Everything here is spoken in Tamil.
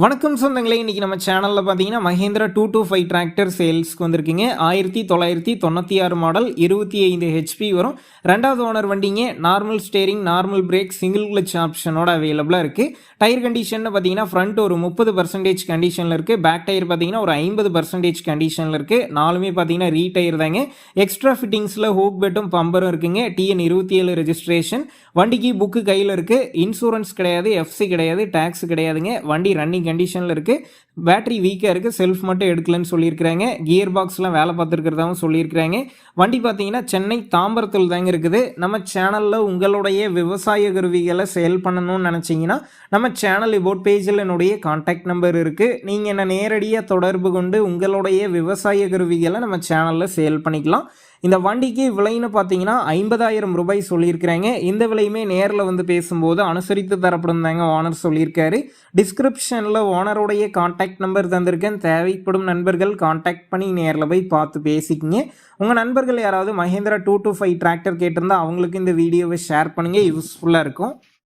வணக்கம் சொந்தங்களே, இன்றைக்கி நம்ம சேனலில் பார்த்தீங்கன்னா மஹேந்திரா 225 டிராக்டர் சேல்ஸ்க்கு வந்திருக்குங்க. 1996 மாடல், 25 ஹெச்பி வரும். ரெண்டாவது ஓனர் வண்டிங்க. Normal steering, normal brake, single clutch ஆப்ஷனோட அவைலபிளாக இருக்குது. டயர் கண்டிஷன் பார்த்தீங்கன்னா ஃப்ரண்ட் ஒரு 30% கண்டிஷனில் இருக்குது. பேக் டயர் பார்த்தீங்கன்னா ஒரு 50% கண்டிஷனில் இருக்குது. நாலுமே பார்த்தீங்கன்னா ரீடயர் தாங்க. எக்ஸ்ட்ரா ஃபிட்டிங்ஸில் ஹூக் பெட்டும் பம்பரும் இருக்குங்க. TN 27 registration. வண்டிக்கு புக்கு கையில் இருக்குது. இன்சூரன்ஸ் கிடையாது, FC கிடையாது, டேக்ஸ் கிடையாதுங்க. வண்டி ரன்னிங் கண்டிஷனில் இருக்குது. பேட்டரி வீக்காக இருக்குது. செல்ஃப் மட்டும் எடுக்கலன்னு சொல்லியிருக்கிறாங்க. கியர் பாக்ஸ்லாம் வேலை பார்த்துருக்கிறதாவும் சொல்லியிருக்கிறாங்க. வண்டி பார்த்தீங்கன்னா சென்னை தாம்பரத்தில் தாங்க இருக்குது. நம்ம சேனலில் உங்களுடைய விவசாய கருவிகளை சேல் பண்ணணும்னு நினச்சிங்கன்னா நம்ம சேனல் இபோட் பேஜில் என்னுடைய கான்டாக்ட் நம்பர் இருக்குது. நீங்கள் என்ன நேரடியாக தொடர்பு கொண்டு உங்களுடைய விவசாய கருவிகளை நம்ம சேனலில் சேல் பண்ணிக்கலாம். இந்த வண்டிக்கு விலைன்னு பார்த்தீங்கன்னா 50,000 ரூபாய் சொல்லியிருக்கிறாங்க. இந்த விலையுமே நேரில் வந்து பேசும்போது அனுசரித்து தரப்படும் தாங்க ஓனர் சொல்லியிருக்காரு. டிஸ்கிரிப்ஷனில் ஓனருடைய கான்டாக்ட் நம்பர் தந்திருக்கேன். தேவைப்படும் நண்பர்கள் கான்டாக்ட் பண்ணி நேரில் போய் பார்த்து பேசிக்கிங்க. உங்கள் நண்பர்கள் யாராவது மஹேந்திரா 225 டிராக்டர் கேட்டிருந்தால் அவங்களுக்கு இந்த வீடியோவை ஷேர் பண்ணுங்கள். யூஸ்ஃபுல்லாக இருக்கும்.